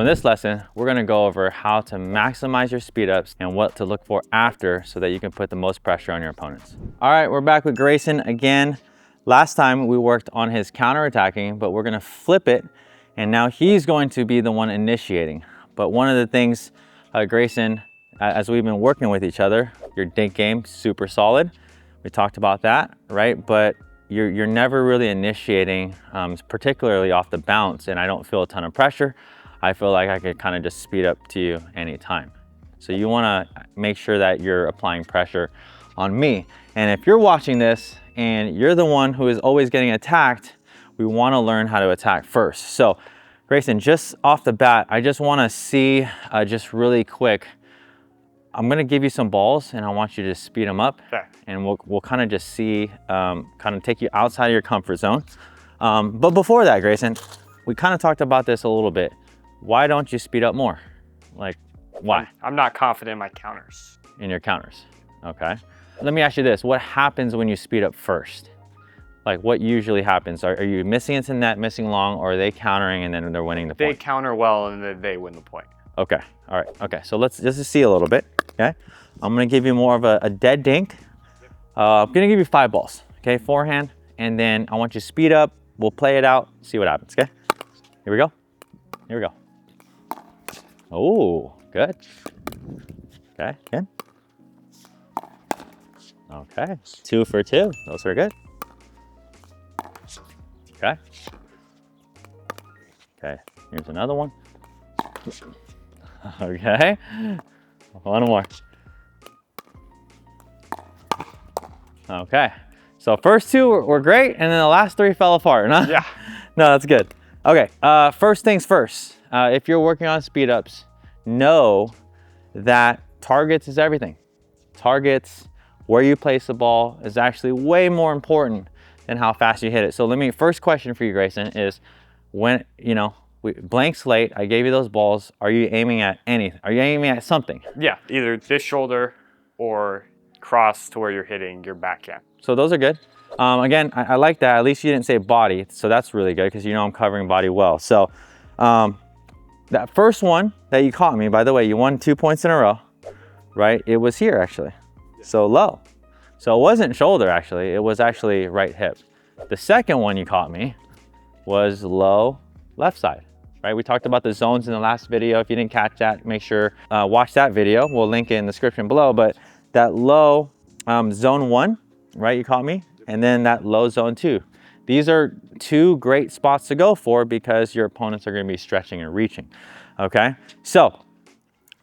In this lesson, we're gonna go over how to maximize your speed ups and what to look for after so that you can put the most pressure on your opponents. All right, we're back with Grayson again. Last time we worked on his counter-attacking, but we're gonna flip it, and now he's going to be the one initiating. But one of the things, Grayson, as we've been working with each other, your dink game, super solid. We talked about that, right? But you're never really initiating, particularly off the bounce, and I don't feel a ton of pressure. I feel like I could kind of just speed up to you anytime. So you wanna make sure that you're applying pressure on me. And if you're watching this and you're the one who is always getting attacked, we wanna learn how to attack first. So Grayson, just off the bat, I just wanna see, just really quick, I'm gonna give you some balls and I want you to speed them up. Okay. And we'll kind of just see, kind of take you outside of your comfort zone. But before that, Grayson, we kind of talked about this a little bit. Why don't you speed up more? Like, why? I'm not confident in my counters. In your counters, okay. Let me ask you this, what happens when you speed up first? Like, what usually happens? Are you missing into net, missing long, or are they countering and then they're winning the point? They counter well and then they win the point. Okay, all right, okay. So let's just see a little bit, okay? I'm gonna give you more of a dead dink. I'm gonna give you 5 balls, okay, forehand, and then I want you to speed up, we'll play it out, see what happens, okay? Here we go, here we go. Oh, good. Okay, good. Okay, 2 for 2, those are good. Okay. Okay, here's another one. Okay, one more. Okay, so first 2 were great, and then the last 3 fell apart, huh? Yeah. No, that's good. Okay, first things first. If you're working on speed ups, know that targets is everything. Targets, where you place the ball is actually way more important than how fast you hit it. So first question for you, Grayson, is when, blank slate, I gave you those balls, are you aiming at anything? Are you aiming at something? Yeah, either this shoulder or cross to where you're hitting your backhand. So those are good. Again, I like that. At least you didn't say body, so that's really good because I'm covering body well. So that first one that you caught me, by the way, you won 2 points in a row, right? It was here actually, so low. So it wasn't shoulder actually, it was actually right hip. The second one you caught me was low left side, right? We talked about the zones in the last video. If you didn't catch that, make sure watch that video. We'll link it in the description below, but that low zone 1, right, you caught me, and then that low zone 2. These are 2 great spots to go for because your opponents are gonna be stretching and reaching, okay? So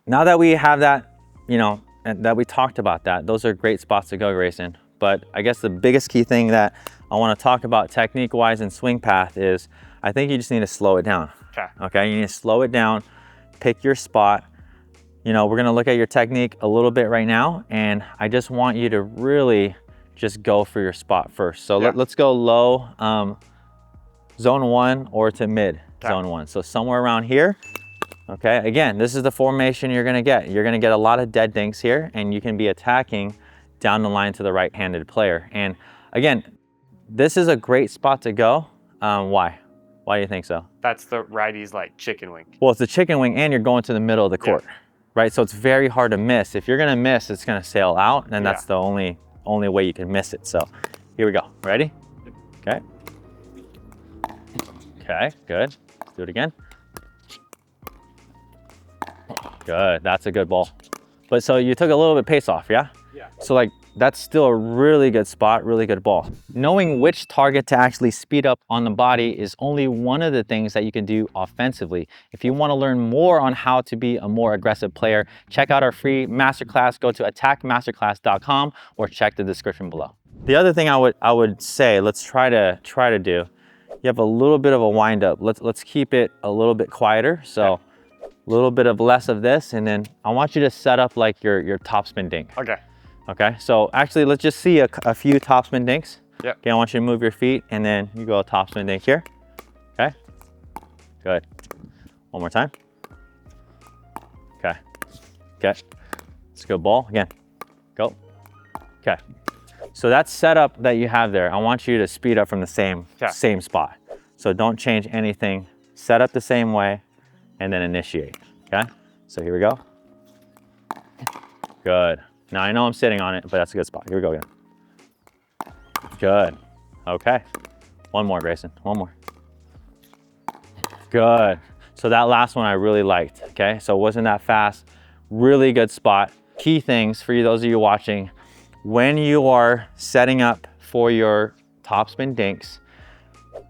now that we have that, and that we talked about that, those are great spots to go, Grayson. But I guess the biggest key thing that I wanna talk about technique-wise and swing path is I think you just need to slow it down. Okay, you need to slow it down, pick your spot. We're gonna look at your technique a little bit right now, and I just want you to really just go for your spot first. So let's go low, zone 1 or to mid zone 1. So somewhere around here, okay? Again, this is the formation you're gonna get. You're gonna get a lot of dead dinks here, and you can be attacking down the line to the right-handed player. And again, this is a great spot to go. Why? Why do you think so? That's the righty's like chicken wing. Well, it's a chicken wing and you're going to the middle of the court, right? So it's very hard to miss. If you're gonna miss, it's gonna sail out, and that's the only way you can miss it. So here we go, ready? Okay. Okay, good. Let's do it again. Good, that's a good ball. But so you took a little bit pace off, yeah? Yeah. So like, that's still a really good spot, really good ball. Knowing which target to actually speed up on the body is only one of the things that you can do offensively. If you want to learn more on how to be a more aggressive player, check out our free masterclass. Go to attackingmasterclass.com or check the description below. The other thing I would say, let's try to do, you have a little bit of a wind up. Let's keep it a little bit quieter. So a little bit of less of this, and then I want you to set up like your topspin dink. Okay. Okay, so actually let's just see a few topspin dinks. Yep. Okay, I want you to move your feet and then you go topspin dink here. Okay, good. One more time. Okay, okay. Let's go ball again. Go. Okay. So that setup that you have there, I want you to speed up from the same spot. So don't change anything. Set up the same way. and then initiate, okay? So here we go. Good. Now I know I'm sitting on it, but that's a good spot. Here we go again. Good. Okay. One more, Grayson. One more. Good. So that last one I really liked, okay? So it wasn't that fast. Really good spot. Key things for you, those of you watching, when you are setting up for your topspin dinks,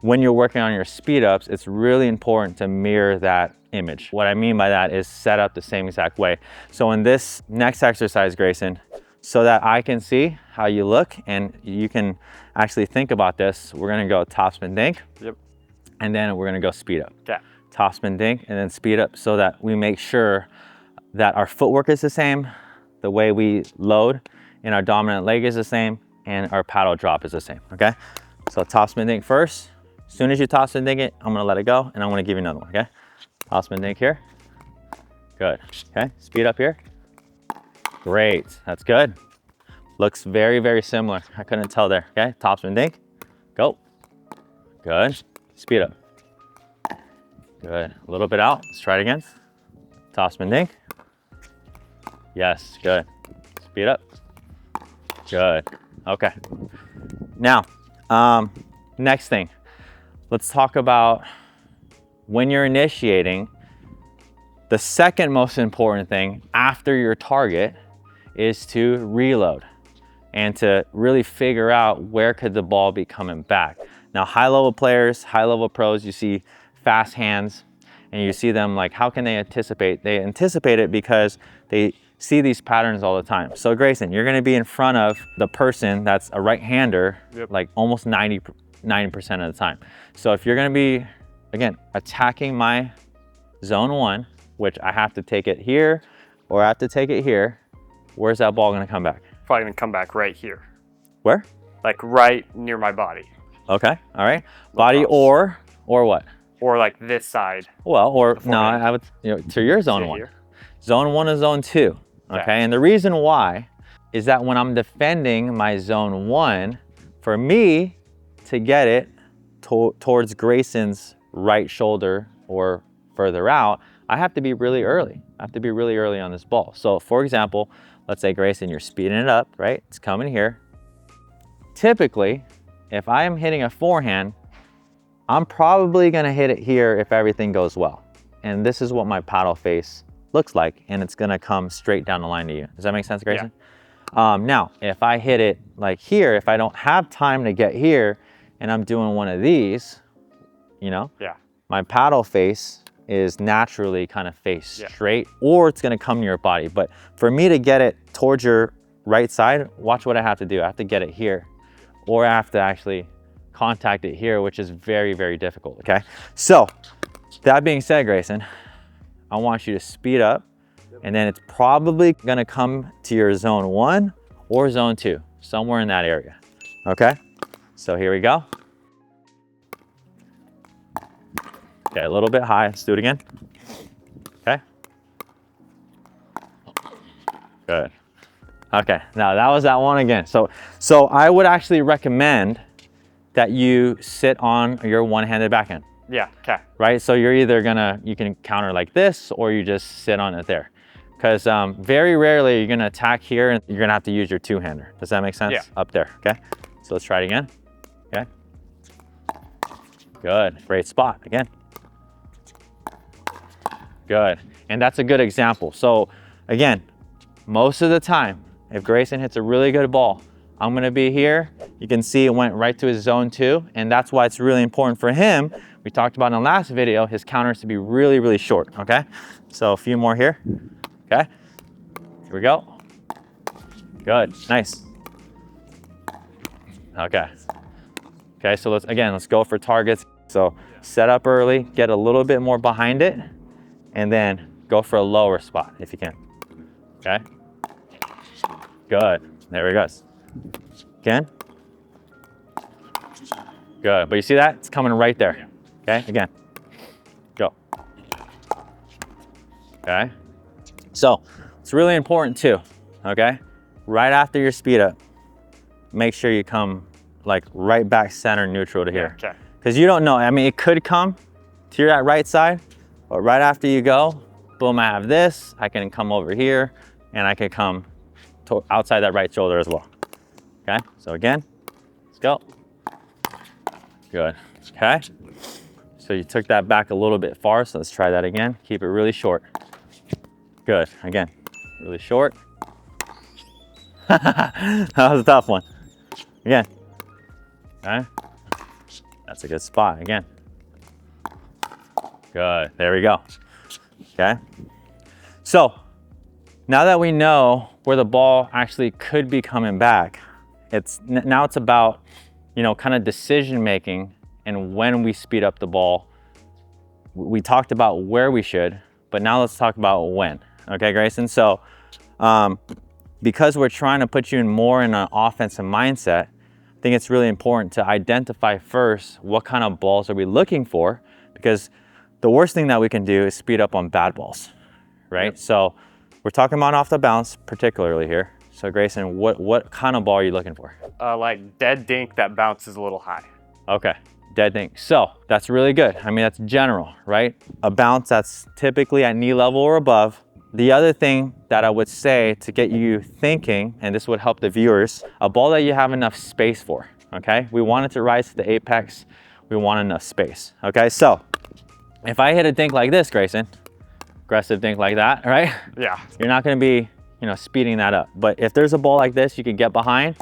when you're working on your speed ups, it's really important to mirror that image. What I mean by that is set up the same exact way. So in this next exercise, Grayson, so that I can see how you look and you can actually think about this, we're gonna go topspin dink. Yep. And then we're gonna go speed up. Okay. Topspin dink and then speed up so that we make sure that our footwork is the same, the way we load in our dominant leg is the same, and our paddle drop is the same, okay? So topspin dink first. As soon as you topspin dink it, I'm gonna let it go and I'm gonna give you another one, okay? Topspin dink here. Good, okay? Speed up here. Great, that's good. Looks very, very similar. I couldn't tell there, okay? Topspin dink, go. Good, speed up. Good, a little bit out, let's try it again. Topspin dink. Yes, good. Speed up. Good, okay. Now, next thing, let's talk about when you're initiating, the second most important thing after your target is to reload and to really figure out where could the ball be coming back. Now, high-level players, high-level pros, you see fast hands and you see them like, how can they anticipate? They anticipate it because they see these patterns all the time. So Grayson, you're gonna be in front of the person that's a right-hander, Yep. like almost 90% of the time. So if you're gonna be, again, attacking my zone one, which I have to take it here or I have to take it here, where's that ball gonna come back? Probably gonna come back right here. Where? Like right near my body. Okay, all right. Body Across. or what? Or like this side. Well, or no, forehand. I would, to your zone Sit one. here. Zone one is zone two, okay? Okay. And the reason why is that when I'm defending my zone one, for me to get it towards Grayson's right shoulder or further out, I have to be really early. I have to be really early on this ball. So for example, let's say Grayson, you're speeding it up, right? It's coming here. Typically, if I am hitting a forehand, I'm probably gonna hit it here if everything goes well. And this is what my paddle face looks like, and it's gonna come straight down the line to you. Does that make sense, Grayson? Yeah. Now, if I hit it like here, if I don't have time to get here and I'm doing one of these, you know, Yeah. my paddle face is naturally kind of face straight, or it's gonna come to your body. But for me to get it towards your right side, watch what I have to do. I have to get it here, or I have to actually contact it here, which is very, very difficult, okay? So that being said, Grayson, I want you to speed up, and then it's probably gonna come to your zone one or zone two, somewhere in that area, okay? So here we go. Okay, a little bit high, let's do it again. Okay. Good. Okay, now that was that one again. So I would actually recommend that you sit on your one-handed backhand. Yeah, okay. Right, so you're either you can counter like this, or you just sit on it there. Because very rarely you're gonna attack here and you're gonna have to use your two-hander. Does that make sense? Yeah. Up there, okay? So let's try it again, okay? Good, great spot, again. Good, and that's a good example. So again, most of the time, if Grayson hits a really good ball, I'm gonna be here. You can see it went right to his zone two, and that's why it's really important for him. We talked about in the last video, his counters to be really, really short, okay? So a few more here, okay? Here we go. Good, nice. Okay. Okay, so let's go for targets. So set up early, get a little bit more behind it, and then go for a lower spot if you can, okay? Good, there he goes. Again. Good, but you see that? It's coming right there, okay? Again, go. Okay, so it's really important too, okay? Right after your speed up, make sure you come like right back center neutral to here. Okay. Because you don't know, I mean, it could come to your right side, But right after you go, boom, I have this. I can come over here and I can come outside that right shoulder as well. Okay, so again, let's go. Good, okay. So you took that back a little bit far, so let's try that again. Keep it really short. Good, again, really short. That was a tough one. Again, okay. That's a good spot, again. Good, there we go, okay. So now that we know where the ball actually could be coming back, now it's about, you know, kind of decision making and when we speed up the ball. We talked about where we should, but now let's talk about when. Okay, Grayson? So because we're trying to put you in more in an offensive mindset, I think it's really important to identify first what kind of balls are we looking for, because the worst thing that we can do is speed up on bad balls, right? Yep. So we're talking about off the bounce particularly here. So Grayson, what kind of ball are you looking for? Like dead dink that bounces a little high. Okay, dead dink. So that's really good. I mean, that's general, right? A bounce that's typically at knee level or above. The other thing that I would say to get you thinking, and this would help the viewers, a ball that you have enough space for, okay? We want it to rise to the apex. We want enough space, okay? So if I hit a dink like this, Grayson, aggressive dink like that, right? Yeah. You're not gonna be, you know, speeding that up. But if there's a ball like this you can get behind,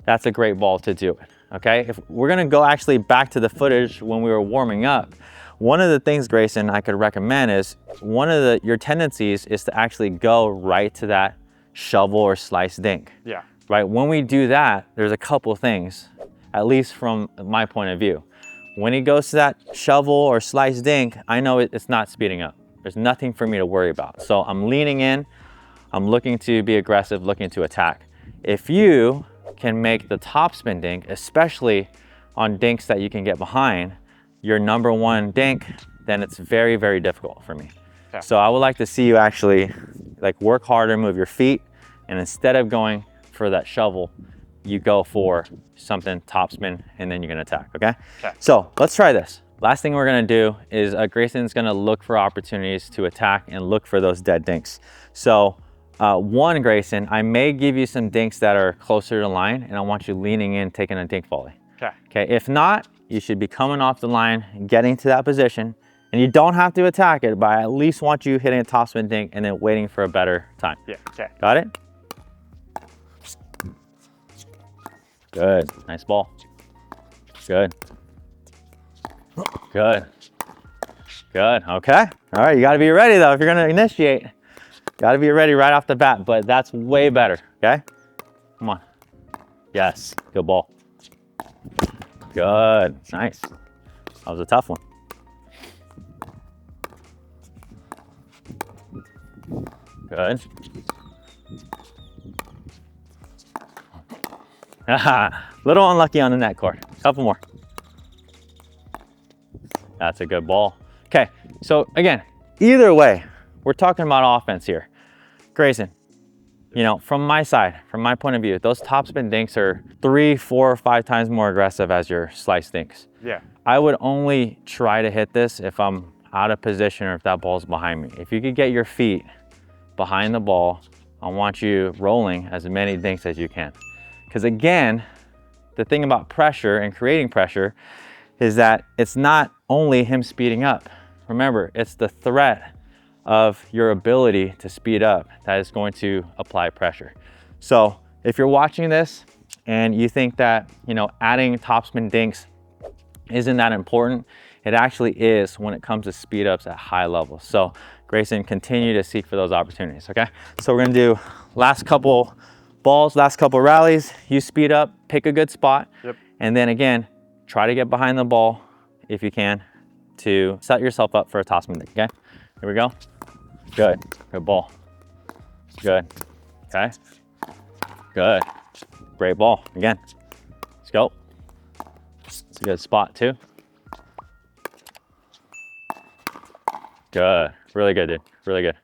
that's a great ball to do it, okay? If we're gonna go actually back to the footage when we were warming up, one of the things, Grayson, I could recommend is your tendencies is to actually go right to that shovel or slice dink. Yeah. Right, when we do that, there's a couple things, at least from my point of view. When he goes to that shovel or slice dink, I know it's not speeding up. There's nothing for me to worry about. So I'm leaning in, I'm looking to be aggressive, looking to attack. If you can make the topspin dink, especially on dinks that you can get behind, your number one dink, then it's very, very difficult for me. Okay. So I would like to see you actually like work harder, move your feet, and instead of going for that shovel, you go for something topspin and then you're gonna attack, okay? So let's try this. Last thing we're gonna do is Grayson's gonna look for opportunities to attack and look for those dead dinks. So one, Grayson, I may give you some dinks that are closer to the line and I want you leaning in, taking a dink volley. Okay, if not, you should be coming off the line, getting to that position, and you don't have to attack it, but I at least want you hitting a topspin dink and then waiting for a better time. Yeah, okay. Got it? Good, nice ball. Good. Good. Good, okay. All right, you gotta be ready though. If you're gonna initiate, gotta be ready right off the bat, but that's way better, okay? Come on. Yes, good ball. Good, nice. That was a tough one. Good. Little unlucky on the net cord. Couple more. That's a good ball. Okay, so again, either way, we're talking about offense here. Grayson, you know, from my side, from my point of view, those topspin dinks are 3, 4, or 5 times more aggressive as your slice dinks. Yeah. I would only try to hit this if I'm out of position or if that ball's behind me. If you could get your feet behind the ball, I want you rolling as many dinks as you can. Because again, the thing about pressure and creating pressure is that it's not only him speeding up. Remember, it's the threat of your ability to speed up that is going to apply pressure. So if you're watching this and you think that, you know, adding topspin dinks isn't that important, it actually is when it comes to speed ups at high levels. So Grayson, continue to seek for those opportunities, okay? So we're gonna do last couple balls, last couple rallies. You speed up, pick a good spot, and then again, try to get behind the ball if you can to set yourself up for a topspin dink, okay? Here we go. Good, good ball. Good, okay. Good, great ball. Again, let's go. It's a good spot too. Good, really good, dude, really good.